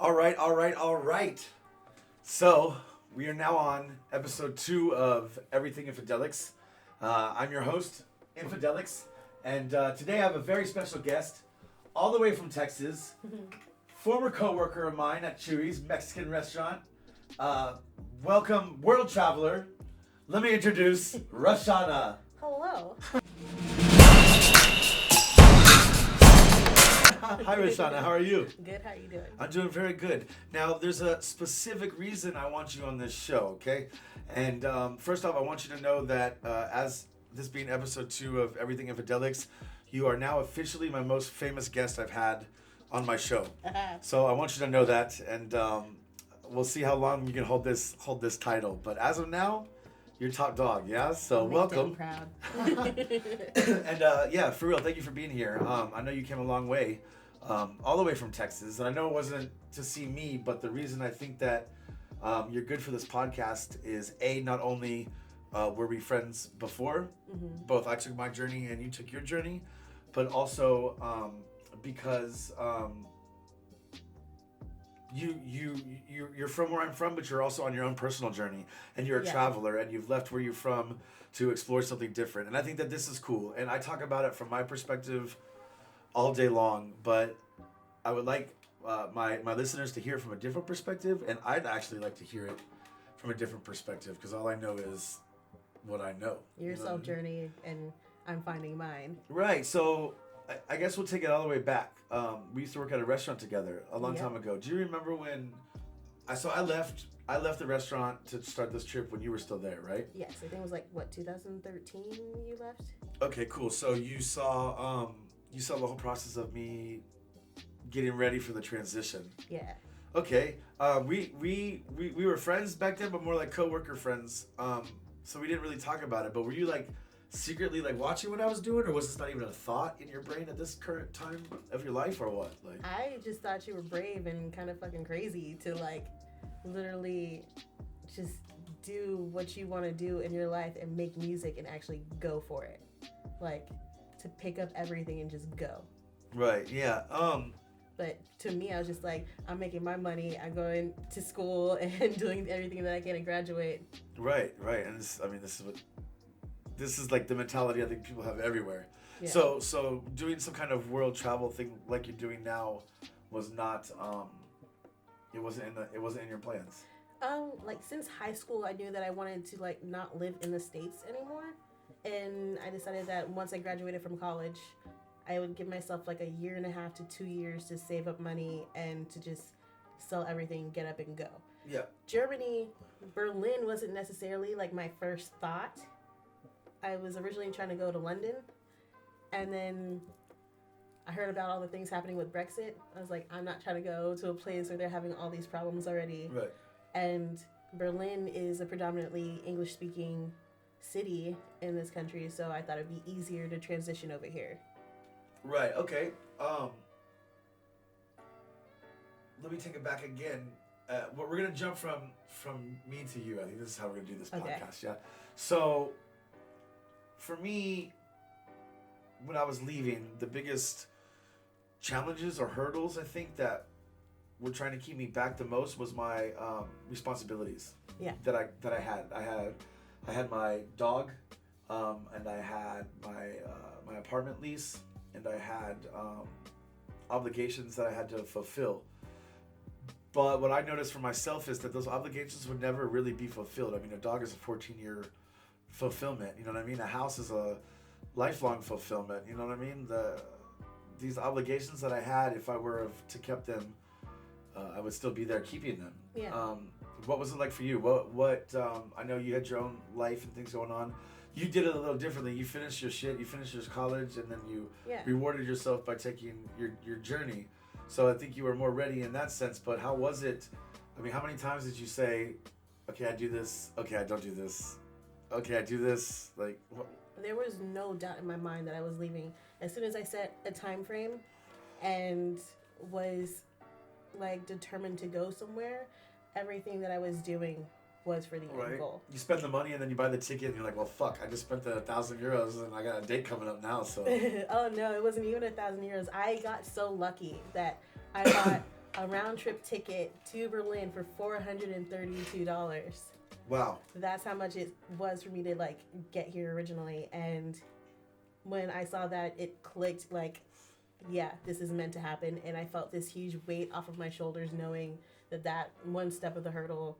All right. So, we are now on episode 2 of Everything Infidelix. I'm your host, Infidelix, and today I have a very special guest, all the way from Texas, former co-worker of mine at Chewy's Mexican restaurant. Welcome, world traveler. Let me introduce Rashana. Hello. Hi, Rashana. How are you? Good. How are you doing? I'm doing very good. Now, there's a specific reason I want you on this show, okay? And first off, I want you to know that as this being episode 2 of Everything Infidelix, you are now officially my most famous guest I've had on my show. So I want you to know that, and we'll see how long you can hold this title. But as of now, you're top dog, yeah? So welcome. Proud. And yeah, for real, thank you for being here. I know you came a long way, all the way from Texas, and I know it wasn't to see me, but the reason I think that you're good for this podcast is not only were we friends before, both I took my journey and you took your journey, but also because you're from where I'm from, but you're also on your own personal journey, and you're a traveler, and you've left where you're from to explore something different. And I think that this is cool, and I talk about it from my perspective all day long, but I would like my listeners to hear it from a different perspective, and I'd actually like to hear it from a different perspective, because all I know is what I know. Your self journey, and I'm finding mine. Right, so I guess we'll take it all the way back. We used to work at a restaurant together a long time ago. Do you remember when I left the restaurant to start this trip when you were still there, right? Yes, I think it was 2013 you left? Okay, cool. So you saw the whole process of me getting ready for the transition. Yeah. Okay. We were friends back then, but more like co-worker friends. So we didn't really talk about it, but were you secretly watching what I was doing, or was this not even a thought in your brain at this current time of your life, or what? I just thought you were brave and kind of fucking crazy to literally just do what you want to do in your life and make music and actually go for it. To pick up everything and just go. Right, yeah. But to me, I was just I'm making my money. I'm going to school and doing everything that I can to graduate. Right. And this is the mentality I think people have everywhere. Yeah. So doing some kind of world travel thing like you're doing now was not it wasn't in your plans. Since high school, I knew that I wanted to not live in the States anymore, and I decided that once I graduated from college, I would give myself a 1.5 to 2 years to save up money and to just sell everything, get up and go. Yeah. Berlin wasn't necessarily my first thought. I was originally trying to go to London, and then I heard about all the things happening with Brexit. I was I'm not trying to go to a place where they're having all these problems already. Right. And Berlin is a predominantly English-speaking city in this country, so I thought it'd be easier to transition over here. Right, okay. Let me take it back again. We're going to jump from me to you. I think this is how we're going to do this podcast, yeah? So, for me, when I was leaving, the biggest challenges or hurdles, I think, that were trying to keep me back the most was my responsibilities. Yeah. That I had. I had my dog, and I had my apartment lease, and I had obligations that I had to fulfill. But what I noticed for myself is that those obligations would never really be fulfilled. I mean, a dog is a 14-year fulfillment, you know what I mean? A house is a lifelong fulfillment, you know what I mean? These obligations that I had, if I were to kept them, I would still be there keeping them. Yeah. What was it like for you? What I know you had your own life and things going on. You did it a little differently. You finished your shit, you finished your college, and then you rewarded yourself by taking your journey. So I think you were more ready in that sense, but how was it? I mean, how many times did you say, okay, I do this, okay, I don't do this, okay, I do this, what? There was no doubt in my mind that I was leaving. As soon as I set a time frame and was determined to go somewhere, everything that I was doing was for the end goal. You spend the money and then you buy the ticket and you're like, well, fuck, I just spent the 1,000 euros and I got a date coming up now, so. Oh no, it wasn't even 1,000 euros. I got so lucky that I bought a round trip ticket to Berlin for $432. Wow. That's how much it was for me to like get here originally. And when I saw that, it clicked like, yeah, this is meant to happen. And I felt this huge weight off of my shoulders knowing that one step of the hurdle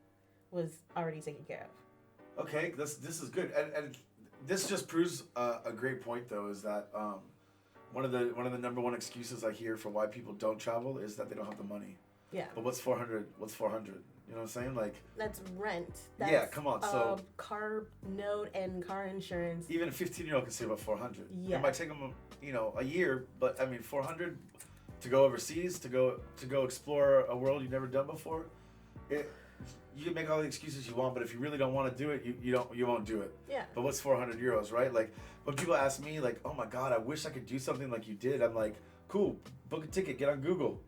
was already taken care of. Okay, this is good, and this just proves a great point though, is that one of the number one excuses I hear for why people don't travel is that they don't have the money. Yeah. But what's 400? What's 400? You know what I'm saying? Like, that's rent. That's, yeah, come on. So car note and car insurance. Even a 15-year-old can save about 400. Yeah. It might take them, a year, but I mean, 400 to go overseas, to go explore a world you've never done before. You can make all the excuses you want, but if you really don't want to do it, you won't do it. Yeah. But what's 400 euros, right? Like, when people ask me, like, oh my God, I wish I could do something like you did. I'm like, cool, book a ticket, get on Google.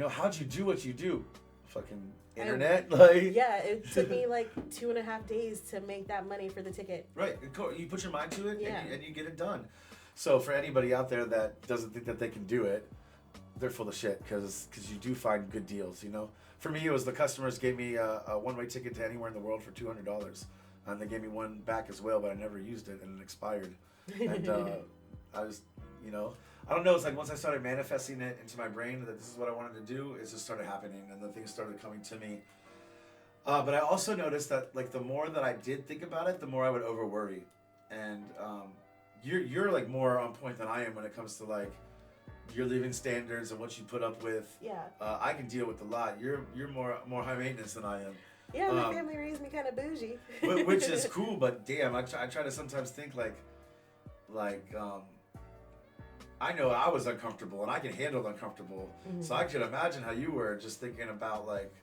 How'd you do what you do? Fucking internet, Yeah, it took me like 2.5 days to make that money for the ticket. Right, you put your mind to it, yeah. and you get it done. So for anybody out there that doesn't think that they can do it, they're full of shit, because you do find good deals. For me, it was the customers gave me a one-way ticket to anywhere in the world for $200, and they gave me one back as well, but I never used it, and it expired. And I was, I don't know. It's like once I started manifesting it into my brain that this is what I wanted to do, it just started happening, and the things started coming to me. But I also noticed that like the more that I did think about it, the more I would over worry. And you're like more on point than I am when it comes to like your living standards and what you put up with. Yeah. I can deal with a lot. You're more high maintenance than I am. Yeah, my family raised me kind of bougie. Which is cool, but damn, I try to sometimes think like I know I was uncomfortable and I can handle uncomfortable. Mm-hmm. So I could imagine how you were just thinking about like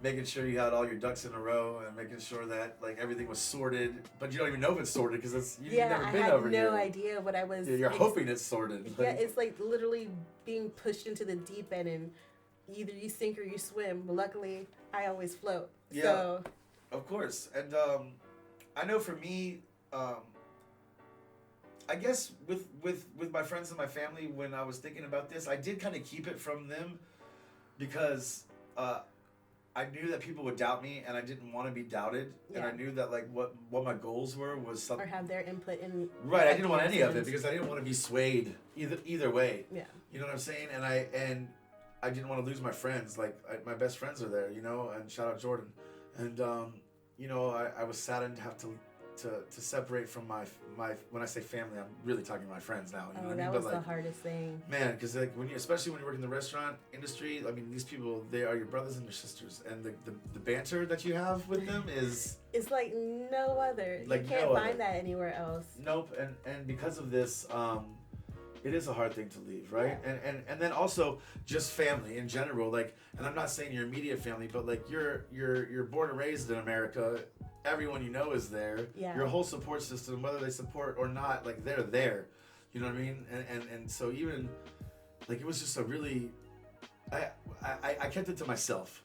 making sure you had all your ducks in a row and making sure that like everything was sorted, but you don't even know if it's sorted because you've never been over here. I had no idea what I was. Yeah, you're hoping it's sorted. Yeah, it's like literally being pushed into the deep end and either you sink or you swim. But luckily, I always float. Yeah, so. Of course. And I know for me, I guess with my friends and my family, when I was thinking about this, I did kind of keep it from them because I knew that people would doubt me, and I didn't want to be doubted. Yeah. And I knew that like what my goals were was something. Or have their input in. Right, I didn't want any of it because I didn't want to be swayed either way. Yeah. You know what I'm saying? And I didn't want to lose my friends. Like my best friends are there, and shout out Jordan. And I was saddened to have to separate from my when I say family, I'm really talking to my friends now. You know what I mean? That was the hardest thing. Man, because like especially when you work in the restaurant industry, I mean, these people, they are your brothers and your sisters, and the banter that you have with them is it's like no other. Like you can't find that anywhere else. Nope, and because of this, it is a hard thing to leave, right? Yeah. And then also just family in general, like, and I'm not saying your immediate family, but like you're born and raised in America. Everyone you know is there. Yeah. Your whole support system, whether they support or not, like they're there. You know what I mean? And so even like it was just a really, I kept it to myself,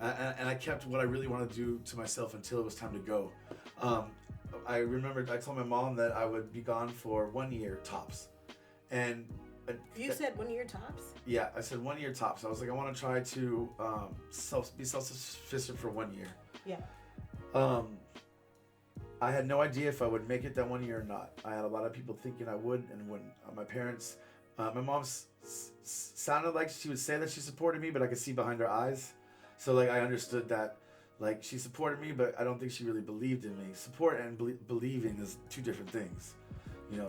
and I kept what I really wanted to do to myself until it was time to go. I remembered I told my mom that I would be gone for 1 year tops, and you said 1 year tops. Yeah, I said 1 year tops. I was like, I want to try to be self-sufficient for 1 year. Yeah. I had no idea if I would make it that 1 year or not. I had a lot of people thinking I would and wouldn't. My parents, my mom sounded like she would say that she supported me, but I could see behind her eyes. So like I understood that like she supported me, but I don't think she really believed in me. Support and believing is two different things.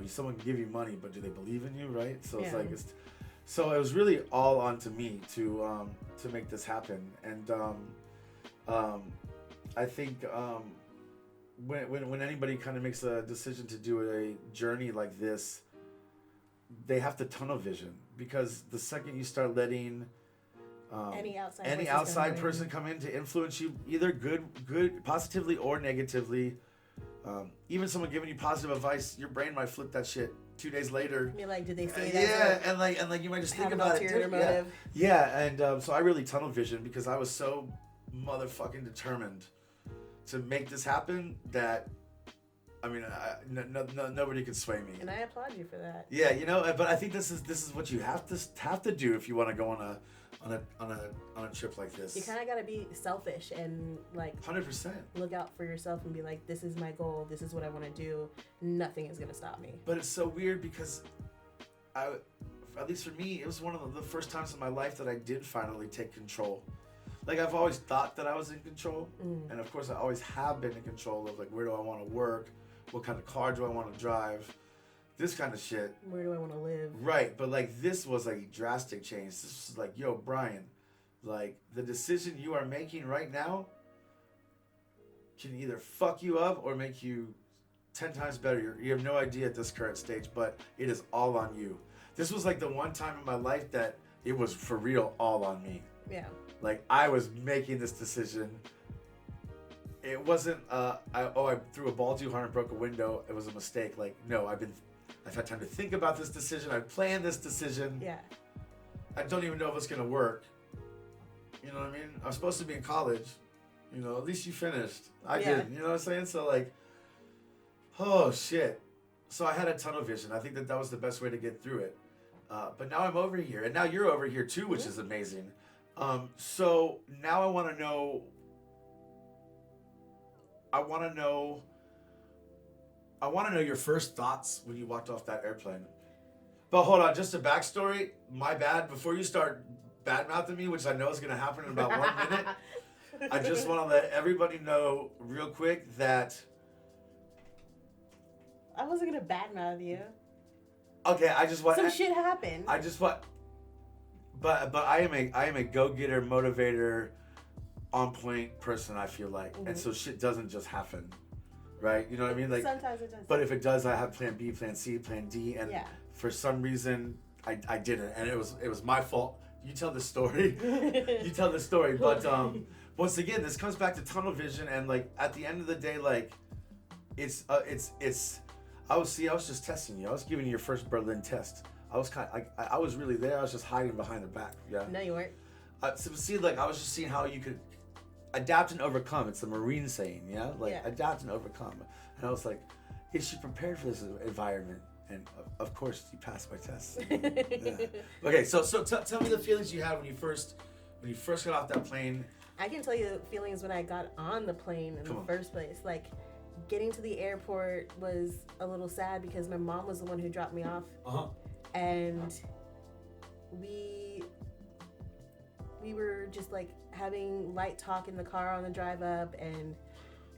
Someone can give you money, but do they believe in you, right? So it's like so it was really all onto me to make this happen. And I think when anybody kind of makes a decision to do a journey like this, they have to tunnel vision, because the second you start letting any outside person come in to influence you, either good positively or negatively, even someone giving you positive advice, your brain might flip that shit 2 days later. You're like, did they say that? Yeah, and like you might just think about it. Yeah, and so I really tunnel vision because I was so motherfucking determined to make this happen that, I mean, nobody could sway me. And I applaud you for that. Yeah, but I think this is what you have to do if you want to go on on a trip like this. You kind of gotta be selfish and like 100%. look out for yourself and be like, this is my goal. This is what I want to do. Nothing is gonna stop me. But it's so weird because at least for me, it was one of the first times in my life that I did finally take control. Like, I've always thought that I was in control, and of course I always have been in control of, like, where do I want to work, what kind of car do I want to drive, this kind of shit. Where do I want to live? Right, but, like, this was a drastic change. This was like, yo, Brian, like, the decision you are making right now can either fuck you up or make you 10 times better. You have no idea at this current stage, but it is all on you. This was, like, the one time in my life that it was for real all on me. Yeah. Like, I was making this decision. It wasn't, I threw a ball too hard and broke a window. It was a mistake. Like, no, I've had time to think about this decision. I've planned this decision. Yeah. I don't even know if it's going to work. You know what I mean? I was supposed to be in college. You know, at least you finished. I didn't. You know what I'm saying? So, like, oh, shit. So I had a tunnel vision. I think that was the best way to get through it. But now I'm over here. And now you're over here, too, which is amazing. So now I want to know your first thoughts when you walked off that airplane. But hold on, just a backstory. My bad. Before you start bad-mouthing me, which I know is going to happen in about 1 minute, I just want to let everybody know real quick that... I wasn't going to badmouth you. Okay, I just want... Some shit happened. I just want... But I am a go-getter, motivator, on-point person, I feel like. And so shit doesn't just happen, right? You know what I mean? Like, sometimes it does. But if it does, I have plan B, plan C, plan D. And for some reason, I didn't. And it was my fault. You tell the story. But once again, this comes back to tunnel vision. And, like, at the end of the day, like, I was just testing you. I was giving you your first Berlin test. I was really there. I was just hiding behind the back. Yeah. No, you weren't. So see, like, I was just seeing how you could adapt and overcome. It's the Marine saying, yeah? Like, adapt and overcome. And I was like, is she prepared for this environment? And of course, you passed my test. Yeah. Okay, so tell me the feelings you had when you first got off that plane. I can tell you the feelings when I got on the plane in the first place. Like, getting to the airport was a little sad because my mom was the one who dropped me off. And we were just, like, having light talk in the car on the drive up, and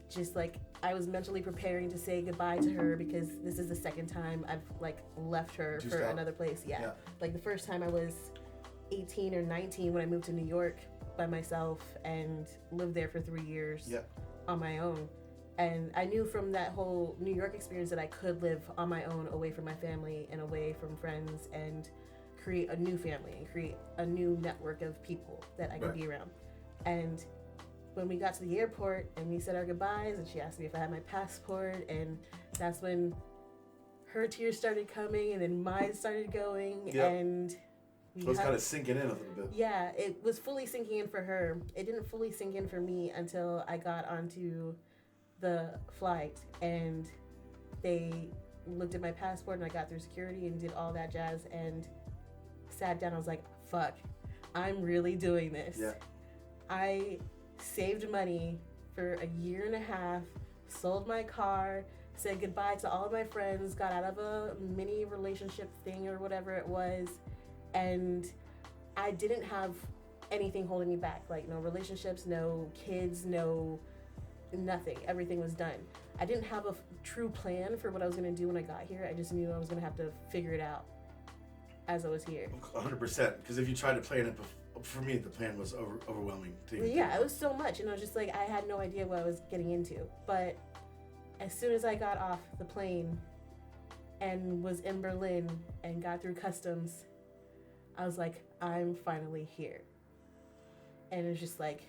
just, like, I was mentally preparing to say goodbye to her because this is the second time I've, like, left her for another place. Yeah. Like, the first time I was 18 or 19 when I moved to New York by myself and lived there for 3 years on my own. And I knew from that whole New York experience that I could live on my own, away from my family and away from friends, and create a new family and create a new network of people that I could be around. And when we got to the airport and we said our goodbyes, and she asked me if I had my passport, and that's when her tears started coming and then mine started going. And it was kind of sinking in a little bit. Yeah, it was fully sinking in for her. It didn't fully sink in for me until I got onto the flight and they looked at my passport and I got through security and did all that jazz and sat down. I was like, fuck, I'm really doing this. I saved money for a year and a half, sold my car, said goodbye to all of my friends, got out of a mini relationship thing or whatever it was, and I didn't have anything holding me back. Like, no relationships, no kids, no nothing. Everything was done. I didn't have a true plan for what I was going to do when I got here. I just knew I was going to have to figure it out as I was here. 100%. Because if you tried to plan it, for me, the plan was overwhelming. Yeah, it was so much. And I was just like, I had no idea what I was getting into. But as soon as I got off the plane and was in Berlin and got through customs, I was like, I'm finally here. And it was just like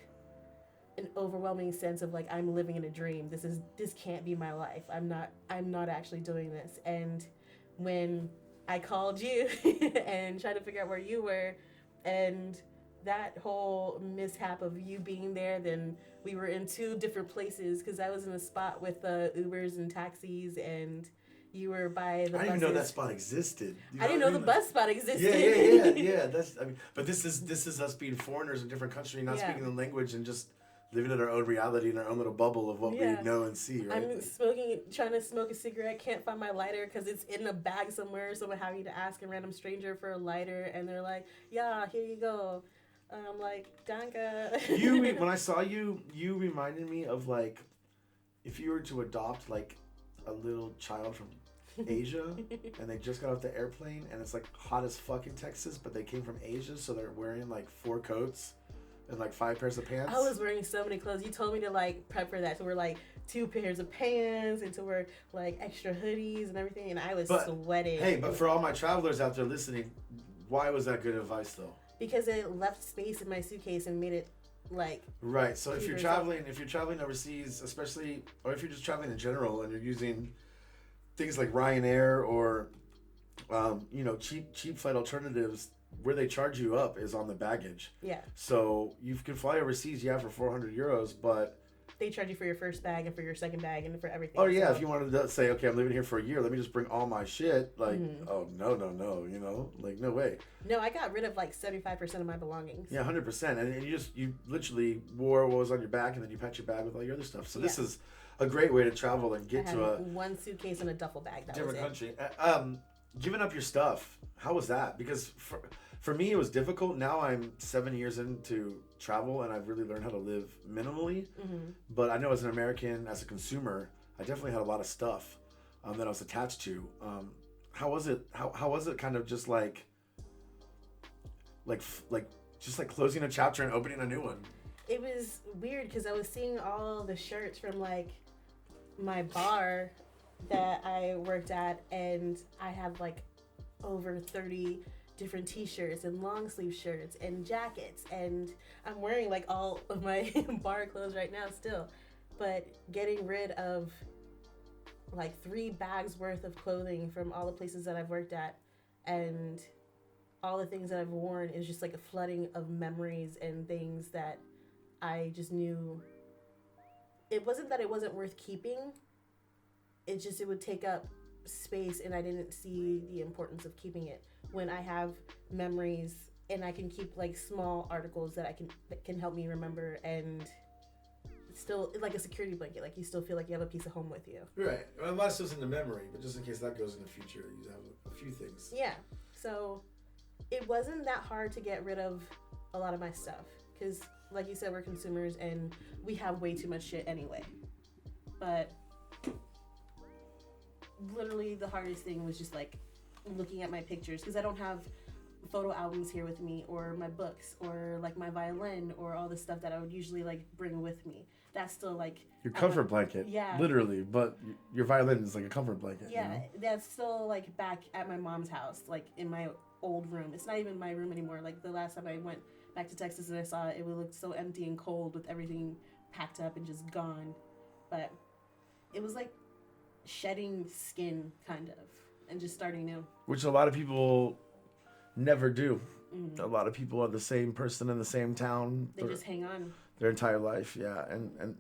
an overwhelming sense of like, I'm living in a dream. This can't be my life. I'm not actually doing this. And when I called you and tried to figure out where you were, and that whole mishap of you being there, then we were in two different places because I was in a spot with Ubers and taxis, and you were by the I didn't even know that spot existed. I didn't know the bus spot existed. Yeah. But this is us being foreigners in a different country, not speaking the language, and just living in our own reality, in our own little bubble of what we know and see. Right? I'm trying to smoke a cigarette, can't find my lighter because it's in a bag somewhere. So I'm having to ask a random stranger for a lighter, and they're like, "Yeah, here you go." I'm like, "Danke." When I saw you, you reminded me of like, if you were to adopt like a little child from Asia and they just got off the airplane and it's like hot as fuck in Texas, but they came from Asia, so they're wearing like 4 coats and like 5 pairs of pants. I was wearing so many clothes. You told me to like prep for that, to wear like 2 pairs of pants and to wear like extra hoodies and everything, and I was sweating. Hey, but for all my travelers out there listening, why was that good advice though? Because it left space in my suitcase and made it like right. So if you're traveling overseas, especially, or if you're just traveling in general and you're using things like Ryanair or cheap flight alternatives, where they charge you up is on the baggage. Yeah. So you can fly overseas, for 400 euros, but they charge you for your first bag and for your second bag and for everything. Oh yeah, if you wanted to say, okay, I'm living here for a year, let me just bring all my shit. Like, oh no, like no way. No, I got rid of like 75% of my belongings. Yeah, 100%, and you literally wore what was on your back, and then you packed your bag with all your other stuff. So this is a great way to travel and get to one suitcase and a duffel bag. That different was it. country. Giving up your stuff, how was that? Because for me, it was difficult. Now I'm 7 years into travel, and I've really learned how to live minimally. Mm-hmm. But I know as an American, as a consumer, I definitely had a lot of stuff that I was attached to. How was it? How was it? Kind of just like closing a chapter and opening a new one. It was weird because I was seeing all the shirts from like my bar that I worked at, and I had like over 30 different t-shirts and long sleeve shirts and jackets, and I'm wearing like all of my bar clothes right now still, but getting rid of like 3 bags worth of clothing from all the places that I've worked at and all the things that I've worn is just like a flooding of memories and things that I just knew. It wasn't that it wasn't worth keeping, it would take up space, and I didn't see the importance of keeping it when I have memories and I can keep like small articles that can help me remember, and still like a security blanket, like you still feel like you have a piece of home with you. Right. Well, a lot of stuff's in the memory, but just in case that goes in the future, you have a few things. Yeah. So it wasn't that hard to get rid of a lot of my stuff because, like you said, we're consumers and we have way too much shit anyway. But literally the hardest thing was just like looking at my pictures, because I don't have photo albums here with me, or my books, or like my violin, or all the stuff that I would usually like bring with me. That's still like your comfort blanket. Yeah. Literally, but your violin is like a comfort blanket. Yeah, you know? That's still like back at my mom's house, like in my old room. It's not even my room anymore. Like the last time I went back to Texas and I saw it, it would look so empty and cold with everything packed up and just gone. But it was like shedding skin, kind of, and just starting new. Which a lot of people never do. Mm-hmm. A lot of people are the same person in the same town. They just hang on their entire life, yeah. And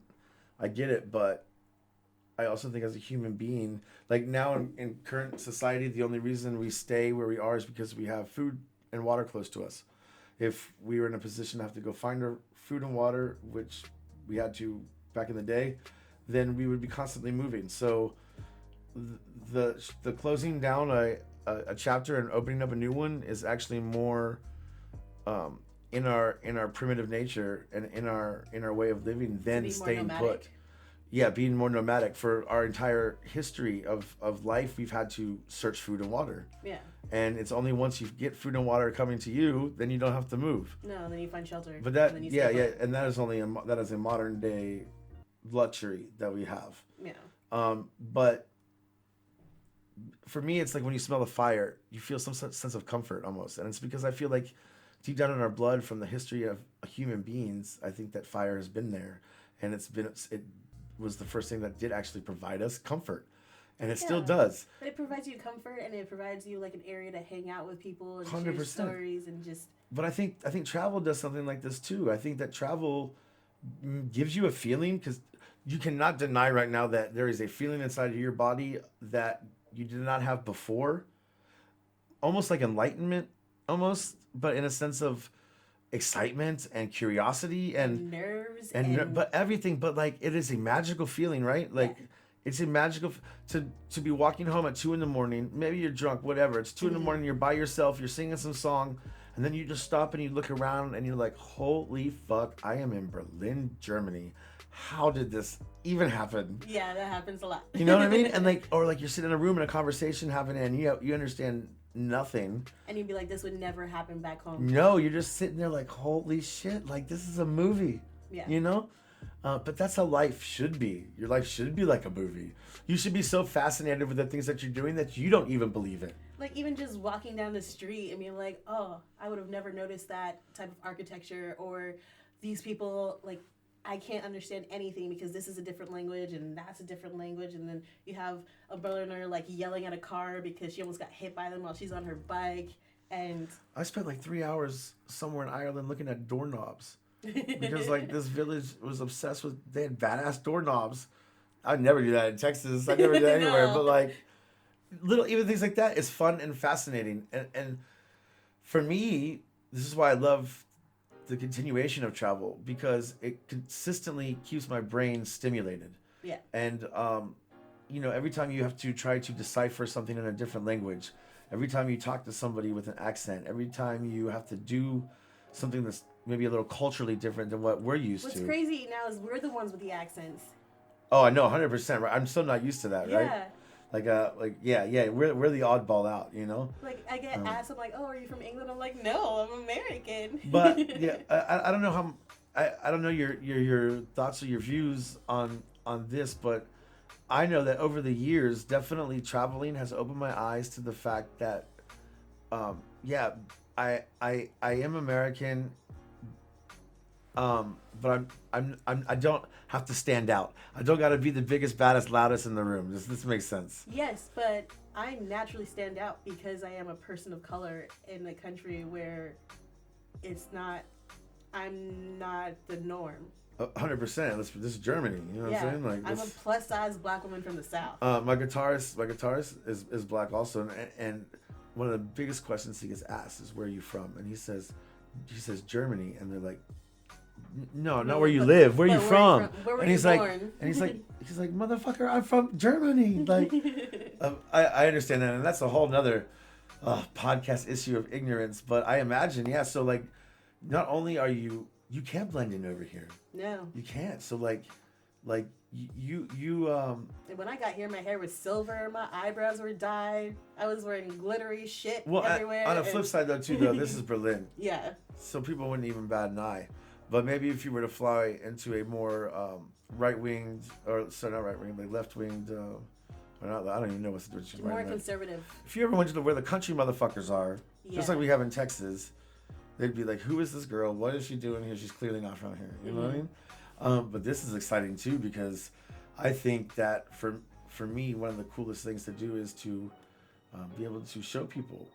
I get it, but I also think as a human being, like now in current society, the only reason we stay where we are is because we have food and water close to us. If we were in a position to have to go find our food and water, which we had to back in the day, then we would be constantly moving. So the closing down a chapter and opening up a new one is actually more in our primitive nature and in our way of living than staying put. Yeah, being more nomadic. For our entire history of life, we've had to search food and water. Yeah. And it's only once you get food and water coming to you, then you don't have to move. No, then you find shelter. But that, and that is only that is a modern day luxury that we have. Yeah. But for me, it's like when you smell the fire, you feel some sense of comfort almost, and it's because I feel like deep down in our blood, from the history of human beings, I think that fire has been there, and it was the first thing that did actually provide us comfort. And it still does. But it provides you comfort, and it provides you like an area to hang out with people and 100%. Share stories and just. But I think travel does something like this too. I think that travel gives you a feeling, because you cannot deny right now that there is a feeling inside of your body that you did not have before. Almost like enlightenment, almost, but in a sense of excitement and curiosity and nerves but everything. But like, it is a magical feeling, right? Like, it's a magical to be walking home at 2 a.m. Maybe you're drunk, whatever. It's 2 a.m. You're by yourself. You're singing some song, and then you just stop and you look around and you're like, "Holy fuck! I am in Berlin, Germany. How did this even happen?" Yeah, that happens a lot. You know what I mean? And like, or like you're sitting in a room in a conversation having, and you understand nothing. And you'd be like, "This would never happen back home." No, you're just sitting there like, "Holy shit! Like, this is a movie." Yeah. You know? But that's how life should be. Your life should be like a movie. You should be so fascinated with the things that you're doing that you don't even believe it. Like, even just walking down the street and being like, oh, I would have never noticed that type of architecture, or these people, like, I can't understand anything because this is a different language and that's a different language. And then you have a Berliner, like, yelling at a car because she almost got hit by them while she's on her bike. And I spent like 3 hours somewhere in Ireland looking at doorknobs. Because like this village was obsessed with, they had badass doorknobs. I'd never do that in Texas. I never do that anywhere. But like little even things like that is fun and fascinating. And for me, this is why I love the continuation of travel, because it consistently keeps my brain stimulated. Yeah. And you know, every time you have to try to decipher something in a different language, every time you talk to somebody with an accent, every time you have to do something that's maybe a little culturally different than what we're used to. What's crazy now is we're the ones with the accents. Oh, I know, 100%. Right? I'm still not used to that, right? Yeah. We're the oddball out, you know. Like, I get asked, I'm like, oh, are you from England? I'm like, no, I'm American. But yeah, I don't know how, I don't know your thoughts or your views on this, but I know that over the years, definitely traveling has opened my eyes to the fact that, I am American. But I don't have to stand out. I don't got to be the biggest, baddest, loudest in the room. This makes sense. Yes, but I naturally stand out because I am a person of color in a country where I'm not the norm. 100%. This is Germany. You know what I'm saying? Like, I'm a plus size black woman from the South. My guitarist is black also, and one of the biggest questions he gets asked is, "Where are you from?" And he says Germany, and they're like, "No, not where you live. Where are you from?" And he's like, born? he's like, "Motherfucker, I'm from Germany." Like, I understand that, and that's a whole nother podcast issue of ignorance. But I imagine, yeah. So like, not only are you can't blend in over here. No, you can't. So like you. When I got here, my hair was silver, my eyebrows were dyed, I was wearing glittery shit everywhere. On the flip side, though, this is Berlin. Yeah. So people wouldn't even bat an eye. But maybe if you were to fly into a more right-winged, or sorry, not right-winged, like left-winged, or not, I don't even know what's the difference. More conservative. If you ever went to where the country motherfuckers are, just like we have in Texas, they'd be like, "Who is this girl? What is she doing here? She's clearly not from here." You know what I mean? But this is exciting too, because I think that for me, one of the coolest things to do is to be able to show people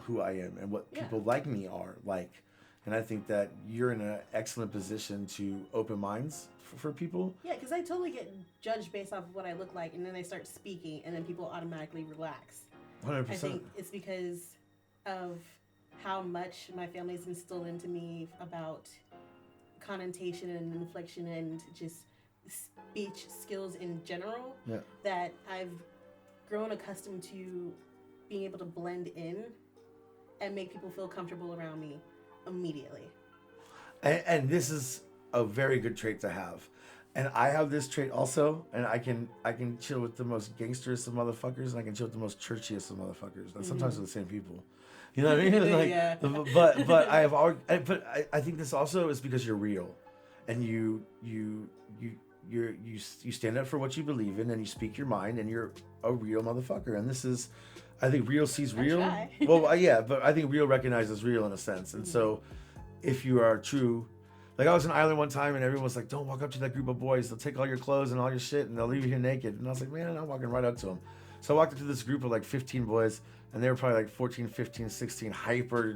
who I am and what people like me are like. And I think that you're in an excellent position to open minds for people. Yeah, because I totally get judged based off of what I look like, and then I start speaking, and then people automatically relax. 100%. I think it's because of how much my family's instilled into me about connotation and inflection and just speech skills in general, that I've grown accustomed to being able to blend in and make people feel comfortable around me immediately. And this is a very good trait to have. And I have this trait also, and I can chill with the most gangsterest of motherfuckers, and I can chill with the most churchiest of motherfuckers. And sometimes they're the same people. You know what I mean? Like, yeah. But I think this also is because you're real, and you stand up for what you believe in, and you speak your mind, and you're a real motherfucker. And this is, I think real sees real. Well, yeah, but I think real recognizes real in a sense. And so, if you are true, like I was in Ireland one time, and everyone was like, "Don't walk up to that group of boys. They'll take all your clothes and all your shit, and they'll leave you here naked." And I was like, "Man, I'm walking right up to them." So I walked up to this group of like 15 boys, and they were probably like 14, 15, 16, hyper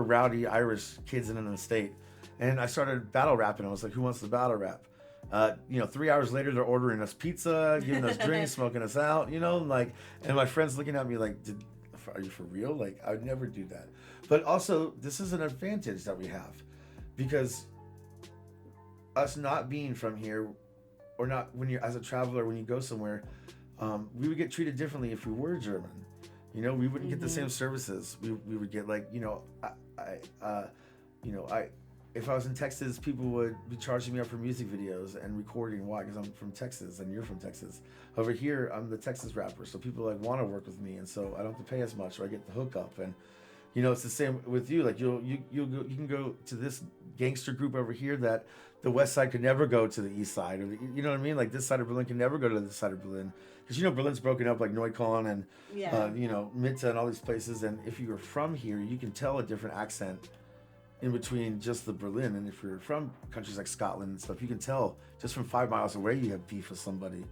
rowdy Irish kids in an estate. And I started battle rapping. I was like, "Who wants to battle rap?" 3 hours later, they're ordering us pizza, giving us drinks, smoking us out, like, and my friends looking at me like, are you for real? Like, I would never do that. But also, this is an advantage that we have, because us not being from here, or not, when you're as a traveler, when you go somewhere, we would get treated differently if we were German. We wouldn't get the same services. We would get like, if I was in Texas, people would be charging me up for music videos and recording. Why? Because I'm from Texas and you're from Texas. Over here, I'm the Texas rapper, so people like want to work with me, and so I don't have to pay as much, or I get the hookup. And it's the same with you. Like you can go to this gangster group over here that the West Side could never go to the East Side, or you know what I mean? Like this side of Berlin can never go to this side of Berlin, because Berlin's broken up, like Neukölln and Mitte and all these places. And if you were from here, you can tell a different accent in between just the Berlin. And if you're from countries like Scotland and stuff, you can tell just from 5 miles away you have beef with somebody.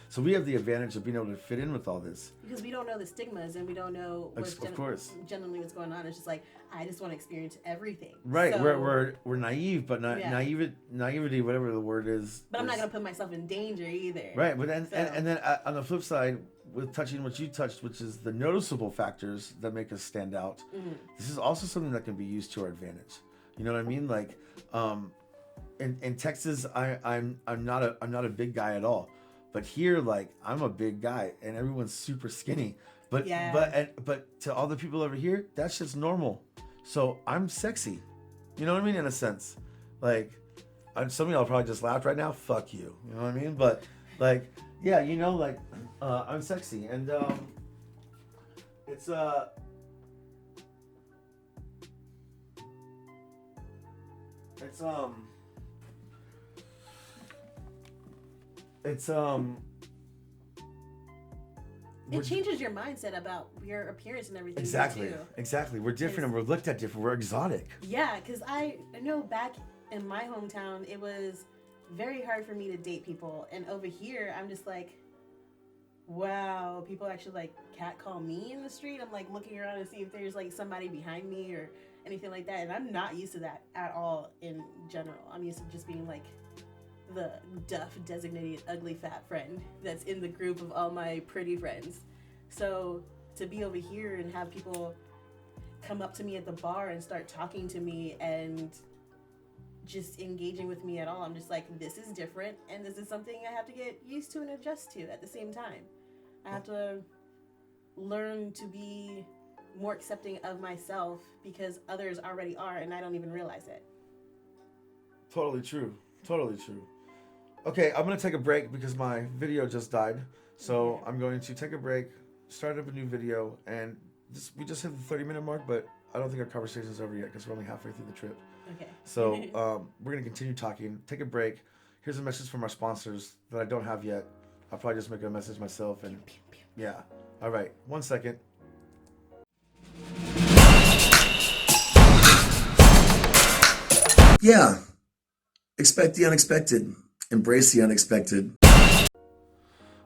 So we have the advantage of being able to fit in with all this. Because we don't know the stigmas, and we don't know generally what's going on. It's just like, I just want to experience everything. Right. So, we're naive, but not naivety, whatever the word is. But I'm not going to put myself in danger either. Right. But then, and then on the flip side, with touching what you touched, which is the noticeable factors that make us stand out, this is also something that can be used to our advantage. You know what I mean? Like, in Texas, I'm not a big guy at all, but here, like, I'm a big guy and everyone's super skinny. But to all the people over here, that's just normal. So I'm sexy. You know what I mean? In a sense, like, some of y'all probably just laughed right now. Fuck you. You know what I mean? But like, yeah, like, I'm sexy, and it's it changes your mindset about your appearance and everything. Exactly. We're different, and we're looked at different. We're exotic. Yeah, because I know back in my hometown, it was very hard for me to date people, and over here, I'm just like, wow, people actually like catcall me in the street. I'm like looking around to see if there's like somebody behind me or anything like that, and I'm not used to that at all in general. I'm used to just being like the duff designated ugly fat friend that's in the group of all my pretty friends. So to be over here and have people come up to me at the bar and start talking to me and just engaging with me at all, I'm just like, this is different, and this is something I have to get used to and adjust to at the same time. I have to learn to be more accepting of myself because others already are, and I don't even realize it. Totally true. Okay, I'm going to take a break because my video just died. So I'm going to take a break, start up a new video, and we just hit the 30-minute mark, but I don't think our conversation's over yet because we're only halfway through the trip. Okay. So we're going to continue talking, take a break. Here's a message from our sponsors that I don't have yet. I'll probably just make a message myself. And yeah. All right. 1 second. Yeah. Expect the unexpected. Embrace the unexpected.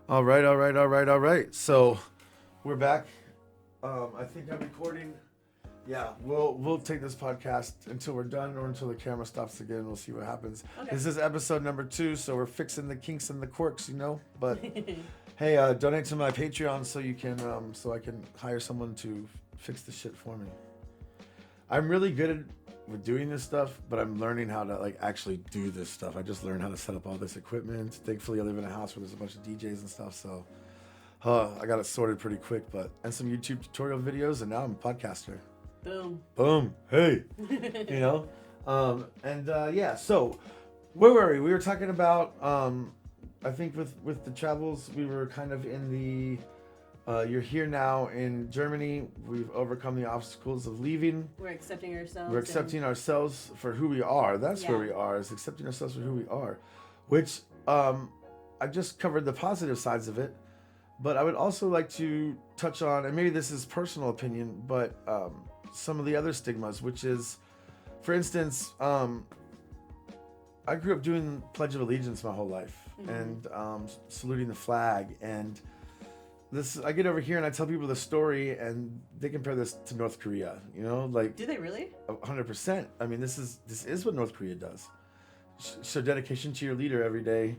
All right. So we're back. I think I'm recording. Yeah, we'll take this podcast until we're done or until the camera stops again. We'll see what happens. Okay. This is episode number 2, so we're fixing the kinks and the quirks, But hey, donate to my Patreon so you can so I can hire someone to fix the shit for me. I'm really good with doing this stuff, but I'm learning how to like actually do this stuff. I just learned how to set up all this equipment. Thankfully, I live in a house where there's a bunch of DJs and stuff, so I got it sorted pretty quick. And some YouTube tutorial videos, and now I'm a podcaster. Boom. Hey. Yeah. So where were we? We were talking about I think with the travels, we were kind of in the you're here now in Germany. We've overcome the obstacles of leaving. We're accepting ourselves. We're accepting ourselves for who we are. That's where we are, is accepting ourselves for who we are. Which I just covered the positive sides of it. But I would also like to touch on, and maybe this is personal opinion, but some of the other stigmas, which is, for instance, I grew up doing Pledge of Allegiance my whole life, and saluting the flag, and this, I get over here and I tell people the story, and they compare this to North Korea. Like, do they really? 100%. I mean, this is what North Korea does. show dedication to your leader every day,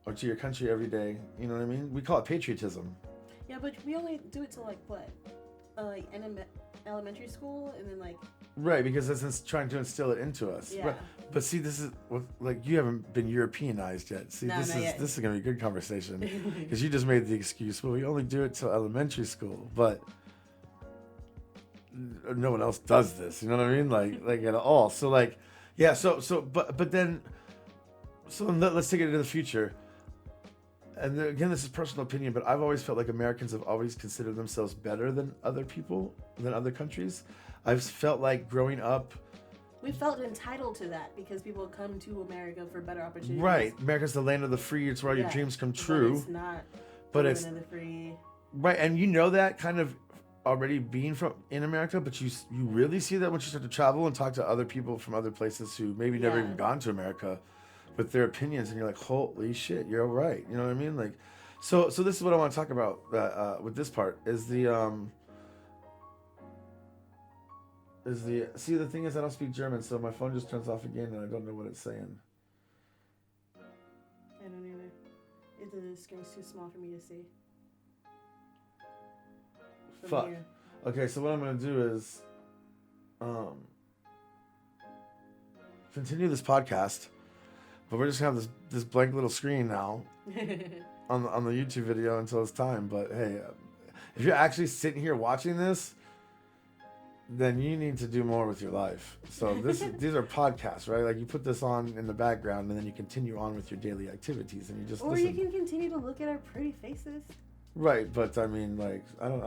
or to your country every day. You know what I mean? We call it patriotism. Yeah, but we only do it to like what, like elementary school, and then like. Right, because that's trying to instill it into us. Yeah. Right. But see, this is like you haven't been Europeanized yet. See, No, not this is gonna be a good conversation because you just made the excuse. Well, we only do it till elementary school, but no one else does this. You know what I mean? Like at all. So like, yeah. But then, let's take it into the future. And then, again, this is personal opinion, but I've always felt like Americans have always considered themselves better than other people, than other countries. I've felt like growing up. We felt entitled to that because people come to America for better opportunities. Right. America's the land of the free. It's where all your dreams come true. But it's not. But the it's land of the free. Right. And you know that kind of already being in America, but you really see that when you start to travel and talk to other people from other places who maybe never even gone to America with their opinions, and you're like, holy shit, you're right. You know what I mean? Like, so this is what I want to talk about with this part is the see, the thing is I don't speak German, so my phone just turns off again and I don't know what it's saying. I don't either. The screen's too small for me to see. Fuck. Here. Okay, so what I'm gonna do is continue this podcast, but we're just gonna have this blank little screen now on the YouTube video until it's time. But hey, if you're actually sitting here watching this, then you need to do more with your life. So these are podcasts, right? Like you put this on in the background and then you continue on with your daily activities and you just listen. You can continue to look at our pretty faces. Right, but I mean, like, I don't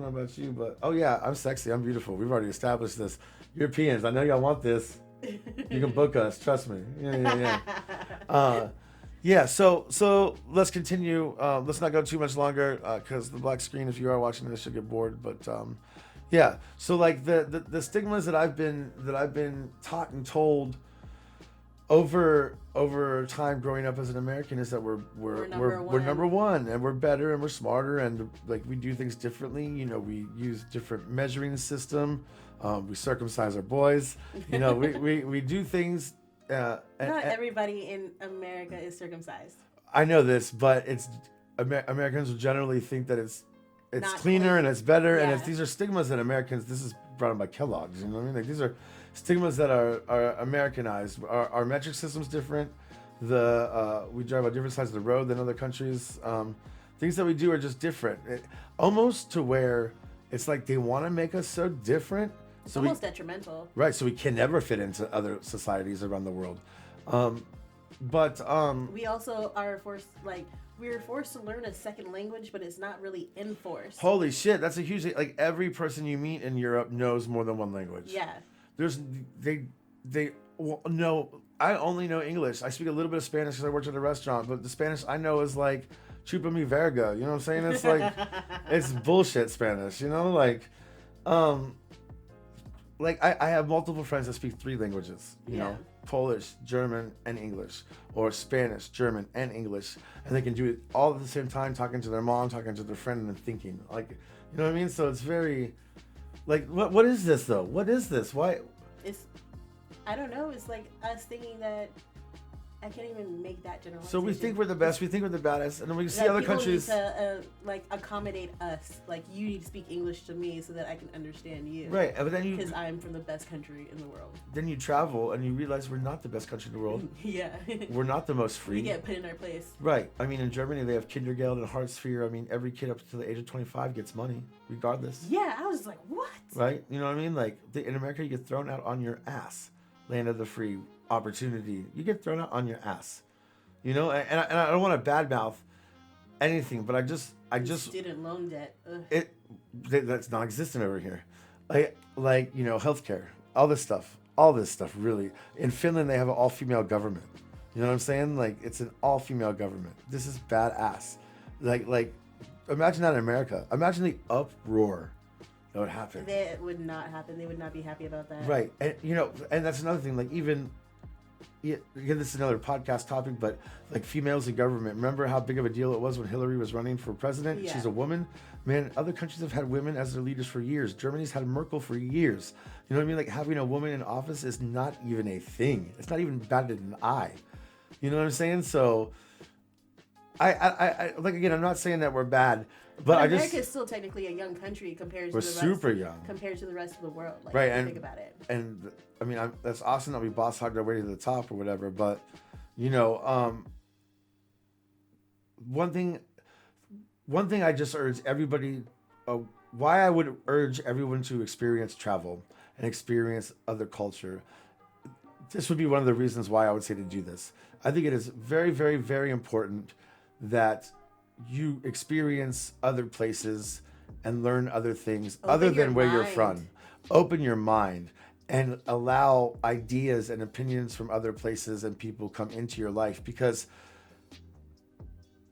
know about you, but oh yeah, I'm sexy, I'm beautiful. We've already established this. Europeans, I know y'all want this. You can book us, trust me. Yeah. So let's continue. Let's not go too much longer because the black screen, if you are watching this, you'll get bored. But yeah. So like the stigmas that I've been taught and told over time growing up as an American is that we're number one and we're better and we're smarter and like we do things differently. You know, we use different measuring system. We circumcise our boys. You know, we do things. Not everybody in America is circumcised. I know this, but Americans generally think that it's cleaner and it's better, and these are stigmas that Americans. This is brought up by Kellogg's. You know what I mean? Like these are stigmas that are Americanized. Our metric system's different. We drive on different sides of the road than other countries. Things that we do are just different, almost to where it's like they want to make us so different. It's almost detrimental. Right, so we can never fit into other societies around the world. We also are forced, we're forced to learn a second language, but it's not really enforced. Holy shit, that's a huge thing. Like every person you meet in Europe knows more than one language. Yeah. I only know English. I speak a little bit of Spanish because I worked at a restaurant, but the Spanish I know is like chupa mi verga. You know what I'm saying? It's like it's bullshit Spanish. You know, I have multiple friends that speak 3 languages. You know, Polish, German, and English, or Spanish, German, and English, and they can do it all at the same time, talking to their mom, talking to their friend, and then thinking. Like, you know what I mean? So it's very, like, what is this though? What is this? Why? I don't know. It's like us thinking that I can't even make that generalization. So we think we're the best. We think we're the baddest, and then we see other countries need to accommodate us. Like you need to speak English to me so that I can understand you. Right, but then because I'm from the best country in the world. Then you travel and you realize we're not the best country in the world. Yeah. We're not the most free. We get put in our place. Right. I mean, in Germany they have Kindergeld and Hartz IV. I mean, every kid up to the age of 25 gets money, regardless. Yeah, I was like, what? Right. You know what I mean? Like in America, you get thrown out on your ass. Land of the free opportunity. You get thrown out on your ass. You know, and I don't want to badmouth anything, but I just student loan debt. That's non-existent over here. Like you know, healthcare, all this stuff really. In Finland, they have an all-female government. You know what I'm saying? Like it's an all-female government. This is badass. Like imagine that in America. Imagine the uproar that would happen. That would not happen. They would not be happy about that. Right, and you know, and that's another thing. Like even yeah, again, this is another podcast topic, but like females in government. Remember how big of a deal it was when Hillary was running for president? Yeah. She's a woman. Man, other countries have had women as their leaders for years. Germany's had Merkel for years. You know what I mean? Like having a woman in office is not even a thing. It's not even batted an eye. You know what I'm saying? So, I like again, I'm not saying that we're bad, but America is still technically a young country compared to we're the rest, super young compared to the rest of the world. Like, right? Think about it. And I mean, that's awesome that we boss hogged our way to the top or whatever. But you know, one thing I just urge everybody, why I would urge everyone to experience travel and experience other culture. This would be one of the reasons why I would say to do this. I think it is very, very, very important that you experience other places and learn other things other than where you're from. Open your mind and allow ideas and opinions from other places and people come into your life, because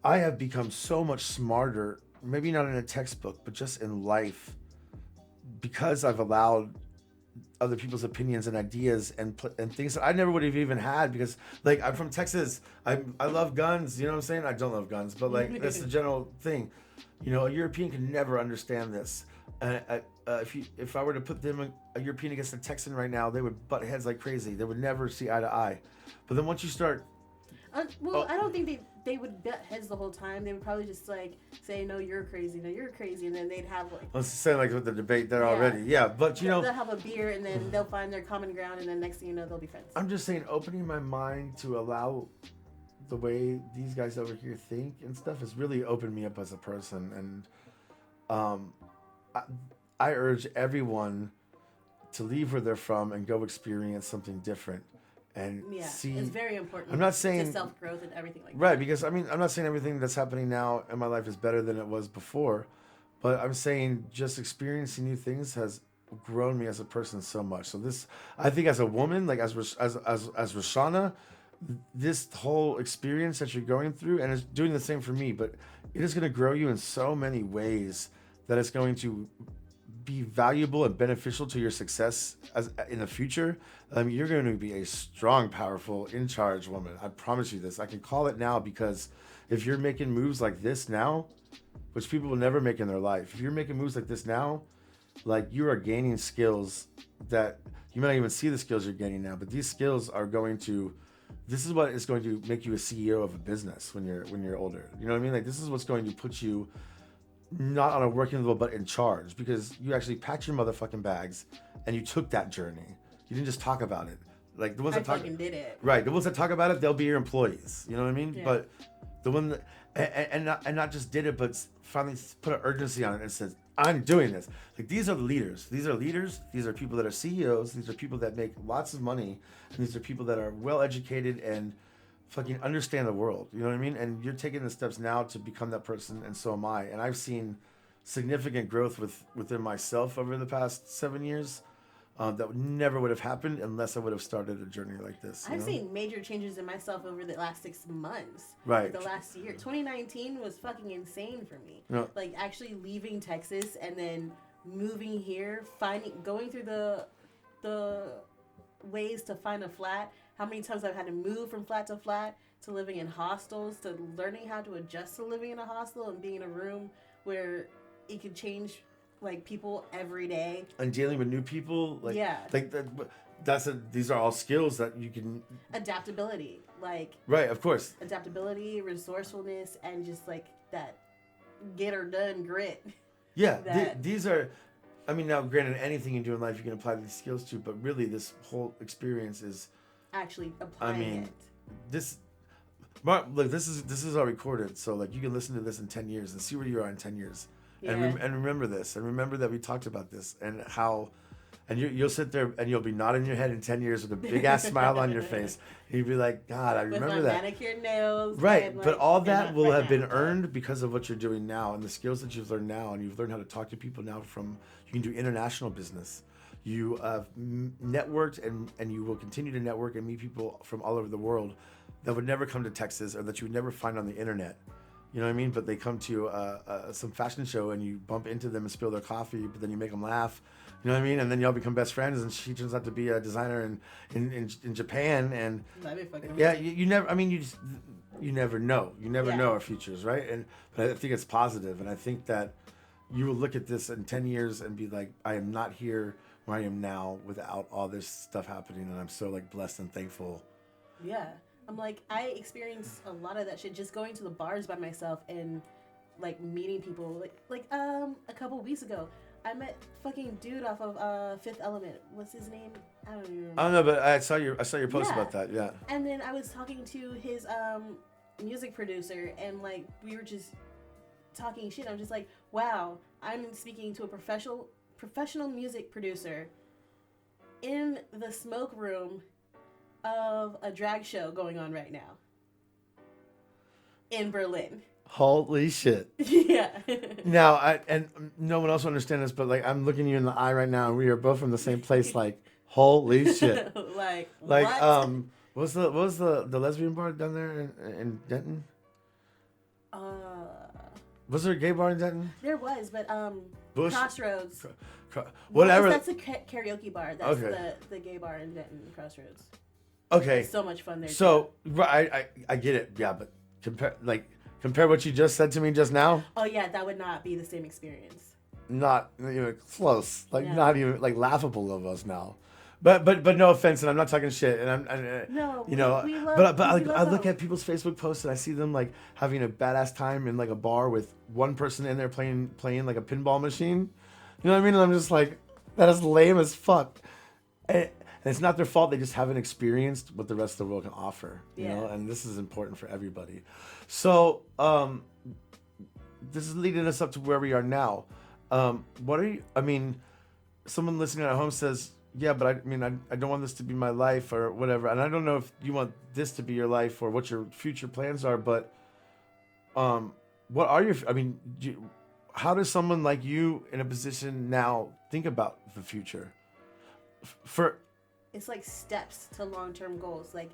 I have become so much smarter, maybe not in a textbook, but just in life, because I've allowed other people's opinions and ideas and things that I never would have even had, because like I'm from Texas. I love guns, you know what I'm saying? I don't love guns, but like that's the general thing. You know, a European can never understand this. If I were to put a European against a Texan right now, they would butt heads like crazy. They would never see eye to eye. But then once you start, I don't think they would butt heads the whole time. They would probably just like say, "No, you're crazy. No, you're crazy," and then they'd have like. Let's say like with the debate there already, yeah. But you know, they'll have a beer and then they'll find their common ground, and then next thing you know, they'll be friends. I'm just saying, opening my mind to allow the way these guys over here think and stuff has really opened me up as a person, and I urge everyone to leave where they're from and go experience something different. And see, it's very important. I'm not saying to self-growth and everything like that. Right, because I mean, I'm not saying everything that's happening now in my life is better than it was before, but I'm saying just experiencing new things has grown me as a person so much. So this, I think, as a woman, like as Roshana, this whole experience that you're going through, and it's doing the same for me, but it is going to grow you in so many ways that it's going to be valuable and beneficial to your success as in the future. You're going to be a strong, powerful, in charge woman. I promise you this. I can call it now, because if you're making moves like this now, which people will never make in their life, if you're making moves like this now, like you are gaining skills that you might not even see the skills you're gaining now, but these skills are going to, this is what is going to make you a CEO of a business when you're older. You know what I mean? Like this is what's going to put you not on a working level, but in charge, because you actually packed your motherfucking bags and you took that journey. You didn't just talk about it. Like the ones that talk, did it. Right. The ones that talk about it, they'll be your employees. You know what I mean? Yeah. But the one that, and not just did it, but finally put an urgency on it and says, I'm doing this. Like these are the leaders. These are leaders. These are people that are CEOs. These are people that make lots of money. And these are people that are well educated and fucking understand the world. You know what I mean? And you're taking the steps now to become that person, and so am I. And I've seen significant growth within myself over the past 7 years that never would have happened unless I would have started a journey like this. I've seen major changes in myself over the last 6 months. Right. Like the last year. 2019 was fucking insane for me. No. Like actually leaving Texas and then moving here, going through the ways to find a flat. How many times I've had to move from flat to flat, to living in hostels, to learning how to adjust to living in a hostel and being in a room where it could change like people every day. And dealing with new people. Like, yeah. Like these are all skills that you can. Adaptability. Like. Right, of course. Adaptability, resourcefulness, and just like that get her done grit. Yeah, these are. I mean, now granted, anything you do in life you can apply these skills to, but really this whole experience is. Actually applying it. Look, this is all recorded, so like you can listen to this in 10 years and see where you are in 10 years. Yeah. And remember this, and remember that we talked about this, and how, and you'll sit there and you'll be nodding your head in 10 years with a big ass smile on your face. And you'll be like, God, I remember with that. Manicured nails. Right, but all that will have been earned because of what you're doing now and the skills that you've learned now, and you've learned how to talk to people now. You can do international business. You have networked and you will continue to network and meet people from all over the world that would never come to Texas or that you would never find on the internet. You know what I mean? But they come to some fashion show and you bump into them and spill their coffee, but then you make them laugh. You know what I mean? And then y'all become best friends, and she turns out to be a designer in Japan. And That'd be fucking yeah, amazing. you never. I mean, you never know. You never Yeah. know our futures, right? And but I think it's positive, and I think that you will look at this in 10 years and be like, I am not here where I am now without all this stuff happening, and I'm so like blessed and thankful. Yeah. I'm like, I experienced a lot of that shit just going to the bars by myself and like meeting people. Like a couple weeks ago, I met fucking dude off of Fifth Element. What's his name? I don't even remember. I don't know, but I saw your post Yeah. about that. Yeah. And then I was talking to his music producer, and like we were just talking shit. I'm just like, wow, I'm speaking to a professional music producer in the smoke room of a drag show going on right now in Berlin. Holy shit. Yeah. Now, and no one else will understand this, but like I'm looking you in the eye right now, and we are both from the same place. Like, holy shit. like Like, what? what was the lesbian bar down there in Denton? Was there a gay bar in Denton? There was, but Bush? Crossroads. Whatever. That's a karaoke bar. That's Okay. the gay bar in Denton, Crossroads. Okay. It's so much fun there. So right, I get it. Yeah, but compare what you just said to me just now. Oh yeah, that would not be the same experience. Not even close. Like Yeah. not even like laughable of us now. But no offense, and I'm not talking shit. And No, you know, we love, but we like I love look them. at people's Facebook posts and I see them like having a badass time in like a bar with one person in there playing like a pinball machine. You know what I mean? And I'm just like, that is lame as fuck. And it's not their fault. They just haven't experienced what the rest of the world can offer. You know, Yeah. and this is important for everybody. So this is leading us up to where we are now. What are you? I mean, someone listening at home says, yeah, but I don't want this to be my life or whatever. And I don't know if you want this to be your life or what your future plans are, but what are your, how does someone like you in a position now think about the future? It's like steps to long-term goals. Like,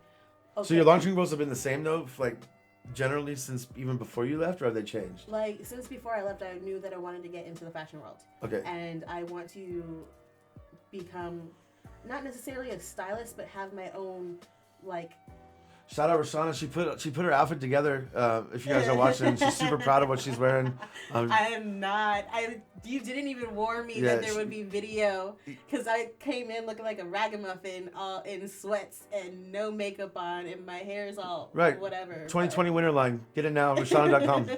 So your long-term goals have been the same though, like generally since even before you left, or have they changed? Like since before I left, I knew that I wanted to get into the fashion world. Okay. And I want to become not necessarily a stylist, but have my own like. Shout out Roshana. She put her outfit together. If you guys are watching, she's super proud of what she's wearing. I am not. You didn't even warn me that there would be video, because I came in looking like a ragamuffin, all in sweats and no makeup on, and my hair is all right. whatever. 2020 winter line. Get it now. Roshana.com.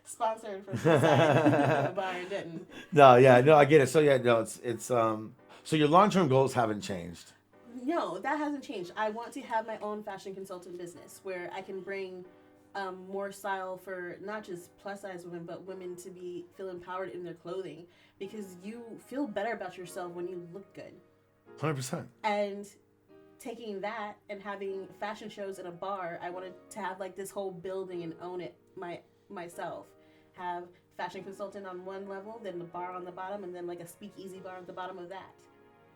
Sponsored from Seaside Bar in Denton. No, I get it. So yeah, no, it's so your long-term goals haven't changed. No, that hasn't changed. I want to have my own fashion consultant business where I can bring more style for not just plus size women, but women to feel empowered in their clothing, because you feel better about yourself when you look good. 100%. And taking that and having fashion shows in a bar, I wanted to have like this whole building and own it myself. Have fashion consultant on one level, then the bar on the bottom, and then like a speakeasy bar at the bottom of that.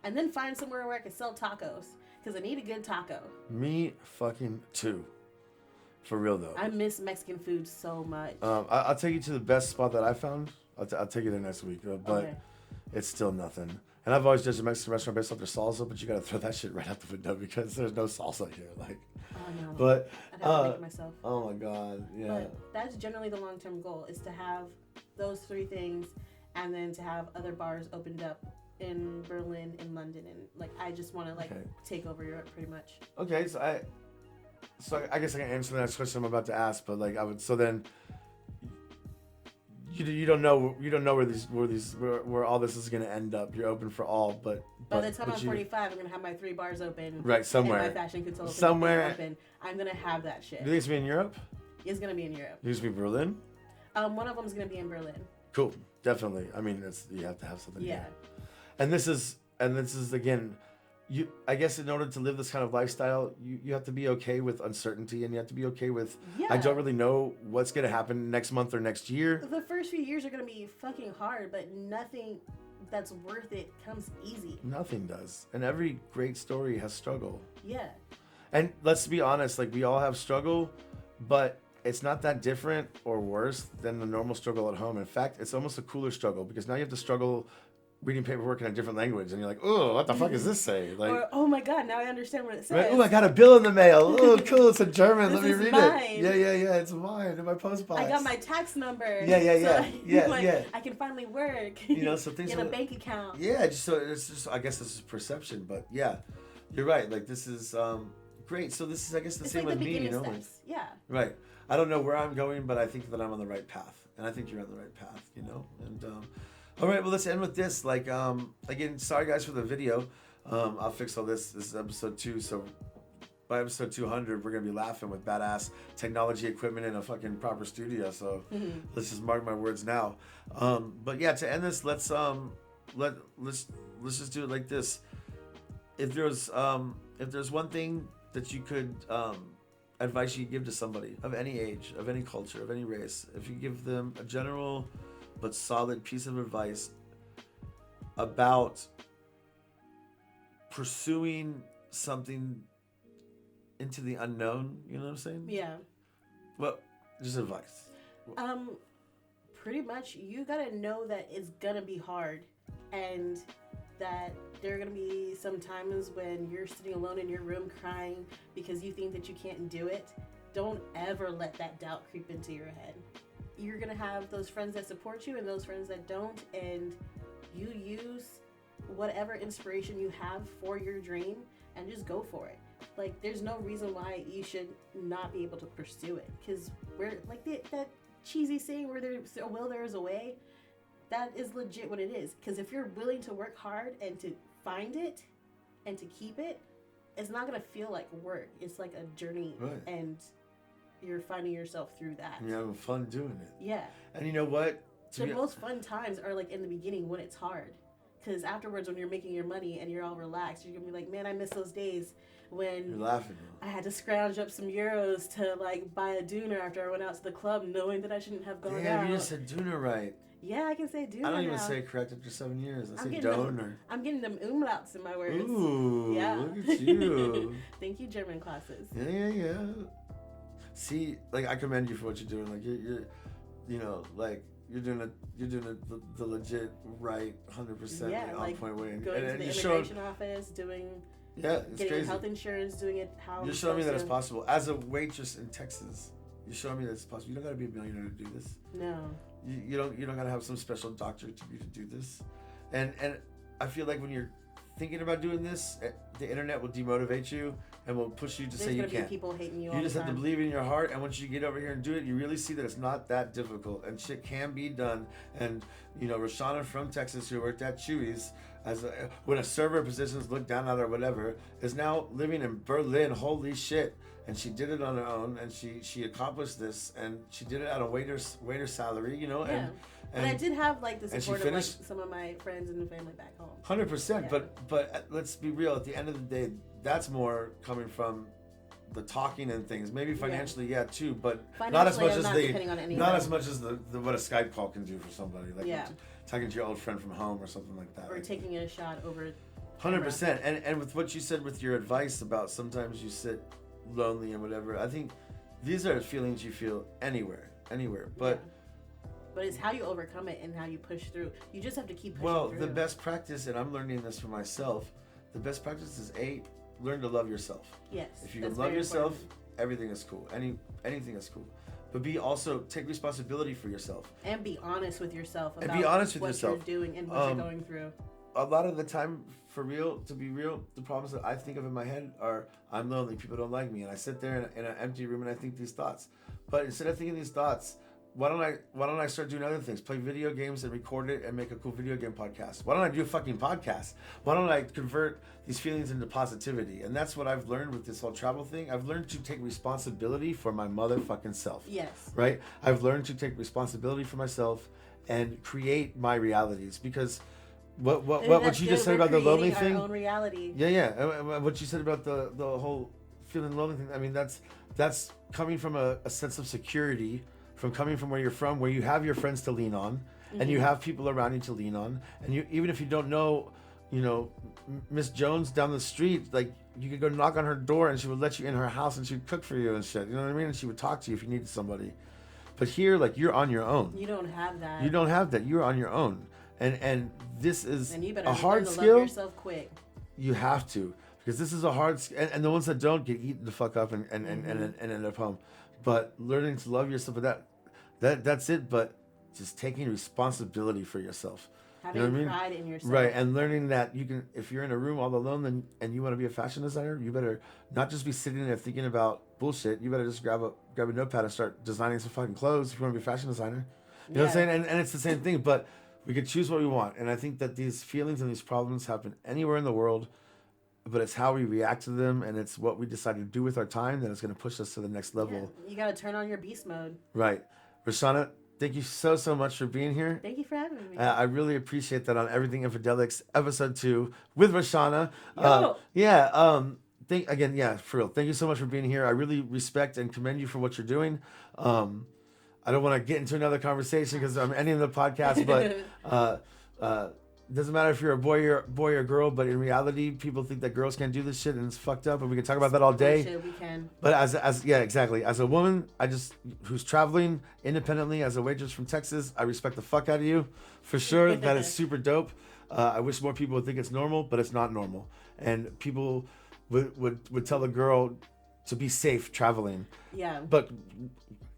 And then find somewhere where I can sell tacos, because I need a good taco. Me fucking too. For real though. I miss Mexican food so much. I'll take you to the best spot that I found. I'll take you there next week, but Okay. it's still nothing. And I've always judged a Mexican restaurant based off their salsa, but you gotta throw that shit right out the window because there's no salsa here. Like, Oh no. but I'd have to make it myself. oh my god, yeah. But that's generally the long-term goal, is to have those three things, and then to have other bars opened up in Berlin, in London, and like I just want to like take over Europe pretty much. Okay, so I guess I can answer the next question I'm about to ask, but like then you don't know where all this is gonna end up. You're open for all, but By the time I'm 45, I'm gonna have my 3 bars open. Right, somewhere. And my fashion consultant Somewhere. open. I'm gonna have that shit. Do you think it's gonna be in Europe? It's gonna be in Europe. Do you think it's gonna be Berlin? One of them is gonna be in Berlin. Cool, definitely. I mean, you have to have something. Yeah. Here. And this is again, I guess in order to live this kind of lifestyle, you have to be okay with uncertainty, and you have to be okay with I don't really know what's gonna happen next month or next year. The first few years are gonna be fucking hard, but nothing that's worth it comes easy. Nothing does, and every great story has struggle. Yeah. And let's be honest, like we all have struggle, but it's not that different or worse than the normal struggle at home. In fact, it's almost a cooler struggle because now you have to struggle reading paperwork in a different language, and you're like, oh, what the fuck does this say? Like, or, oh my God, now I understand what it says. right? Oh, I got a bill in the mail. Oh, cool, it's in German. This Let me is read mine. it. Yeah, it's mine in my post box. I got my tax number. Yeah. I can finally work. So things get a bank account. Yeah, so it's just, I guess this is perception, but yeah, you're right. Like, this is great. So this is, I guess, the same like with the me, steps. Yeah. Right. I don't know where I'm going, but I think that I'm on the right path, and I think you're on the right path. And all right, well, let's end with this. Like, again, sorry guys for the video. I'll fix all this. This is episode 2, so by episode 200, we're gonna be laughing with badass technology equipment in a fucking proper studio. So let's just mark my words now. But yeah, to end this, let's just do it like this. If there's one thing that you could advice you give to somebody of any age, of any culture, of any race, if you give them a general but solid piece of advice about pursuing something into the unknown, you know what I'm saying? Yeah. Well, just advice. Pretty much, you gotta know that it's gonna be hard, and that there are gonna be some times when you're sitting alone in your room crying because you think that you can't do it. Don't ever let that doubt creep into your head. You're gonna have those friends that support you and those friends that don't, and you use whatever inspiration you have for your dream and just go for it. Like, there's no reason why you should not be able to pursue it, because we're like that cheesy saying, where there's a will, there is a way. That is legit what it is, because if you're willing to work hard and to find it and to keep it, it's not gonna feel like work. It's like a journey, right. And you're finding yourself through that. And you're having fun doing it. Yeah. And you know what? The most fun times are like in the beginning when it's hard. Because afterwards, when you're making your money and you're all relaxed, you're going to be like, man, I miss those days when you're laughing. I had to scrounge up some euros to like buy a doona after I went out to the club, knowing that I shouldn't have gone out. Yeah, you just said doona right. Yeah, I can say doona I don't even now. say correct after 7 years. I say donor. I'm getting them umlauts in my words. Ooh, yeah. Look at you. Thank you, German classes. Yeah. See, like, I commend you for what you're doing. Like, you're you know, like, you're doing the legit right 100% yeah, on like point way. Going to the immigration office, getting it's getting crazy. Health insurance, doing it how You're showing me that it's possible. As a waitress in Texas, you're showing me that it's possible. You don't got to be a millionaire to do this. No. You don't got to have some special doctorate to do this. And I feel like when you're thinking about doing this, the internet will demotivate you and will push you to say you can't. There's gonna be people hating you all You just the have time. to believe in your heart, and once you get over here and do it, you really see that it's not that difficult, and shit can be done. And Roshana from Texas, who worked at Chewy's when a server positions looked down at her or whatever, is now living in Berlin. Holy shit! And she did it on her own, and she accomplished this, and she did it at a waiter salary, Yeah. And I did have like the support of like some of my friends and family back home. 100%, but let's be real. At the end of the day, that's more coming from the talking and things. Maybe financially, yeah too, but not as much as what a Skype call can do for somebody. Like talking to your old friend from home or something like that. Or taking a shot over. 100%. And with what you said with your advice about sometimes you sit lonely and whatever, I think these are feelings you feel anywhere, but. Yeah. But it's how you overcome it and how you push through. You just have to keep pushing through. The best practice, and I'm learning this for myself, the best practice is learn to love yourself. Yes. If you can love yourself, everything is cool. Anything is cool. But take responsibility for yourself. And be honest with yourself about what you're doing and what you're going through. A lot of the time, to be real, the problems that I think of in my head are, I'm lonely, people don't like me, and I sit there in an empty room and I think these thoughts. But instead of thinking these thoughts, why don't I start doing other things? Play video games and record it and make a cool video game podcast. Why don't I do a fucking podcast? Why don't I convert these feelings into positivity? And that's what I've learned with this whole travel thing. I've learned to take responsibility for my motherfucking self. Yes. Right? I've learned to take responsibility for myself and create my realities, because what you just said about the lonely thing. Our own reality. Yeah. What you said about the whole feeling lonely thing. I mean, that's coming from a sense of security. From coming from where you're from, where you have your friends to lean on, and you have people around you to lean on, and even if you don't know you know, Miss Jones down the street, like you could go knock on her door and she would let you in her house and she would cook for you and shit. You know what I mean? And she would talk to you if you needed somebody. But here, like, you're on your own. You don't have that. You don't have that. You're on your own. And this is and you better a hard learn to skill. Love yourself quick. You have to, because this is a hard and the ones that don't get eaten the fuck up and end up home. But learning to love yourself, but that's it. But just taking responsibility for yourself. Having you know what I mean? pride in yourself. Right, and learning that you can, if you're in a room all alone and you want to be a fashion designer, you better not just be sitting there thinking about bullshit. You better just grab a notepad and start designing some fucking clothes if you want to be a fashion designer. You know what I'm saying? And it's the same thing, but we can choose what we want. And I think that these feelings and these problems happen anywhere in the world, but it's how we react to them and it's what we decide to do with our time that is going to push us to the next level. Yeah, you got to turn on your beast mode. Right. Roshana, thank you so much for being here. Thank you for having me. I really appreciate that on Everything Infidelix, episode 2 with Roshana. For real. Thank you so much for being here. I really respect and commend you for what you're doing. I don't want to get into another conversation because I'm ending the podcast, but doesn't matter if you're a boy or girl, but in reality, people think that girls can't do this shit and it's fucked up, and we can talk about that all day. Bullshit, we can. But exactly. As a woman, who's traveling independently as a waitress from Texas, I respect the fuck out of you, for sure. That is super dope. I wish more people would think it's normal, but it's not normal. And people would tell a girl to be safe traveling. Yeah. But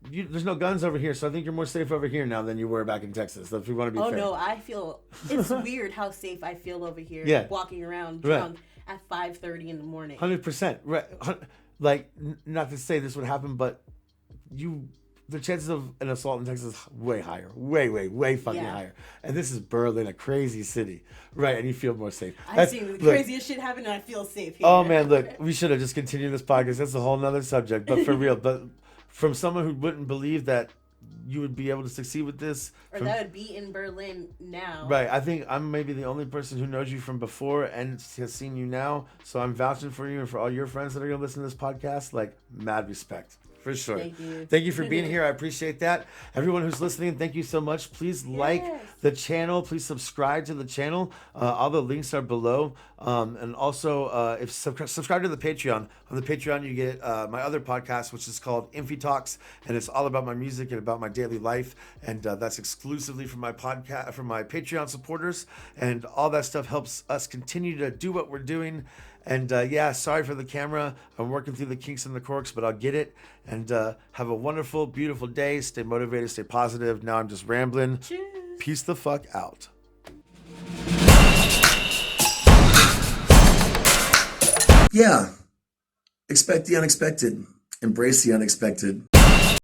there's no guns over here, so I think you're more safe over here now than you were back in Texas. If we want to be fair. No, I feel it's weird how safe I feel over here. Yeah. Walking around drunk at 5:30 in the morning. 100%. Right. Like, not to say this would happen, but the chances of an assault in Texas is way higher. Way fucking higher. And this is Berlin, a crazy city. Right, and you feel more safe. I've seen the craziest shit happen and I feel safe here. Oh man, look, we should have just continued this podcast. That's a whole nother subject. But for real, but from someone who wouldn't believe that you would be able to succeed with this. Or that would be in Berlin now. Right. I think I'm maybe the only person who knows you from before and has seen you now. So I'm vouching for you and for all your friends that are going to listen to this podcast. Like, mad respect. For sure. Thank you for being here. I appreciate that. Everyone who's listening, thank you so much. Please like the channel. Please subscribe to the channel. All the links are below. And also, if subscribe to the Patreon. On the Patreon, you get my other podcast, which is called Infi Talks, and it's all about my music and about my daily life. And that's exclusively for my podcast, for my Patreon supporters. And all that stuff helps us continue to do what we're doing. And sorry for the camera. I'm working through the kinks and the quirks, but I'll get it. And have a wonderful, beautiful day. Stay motivated, stay positive. Now I'm just rambling. Cheers. Peace the fuck out. Yeah. Expect the unexpected. Embrace the unexpected.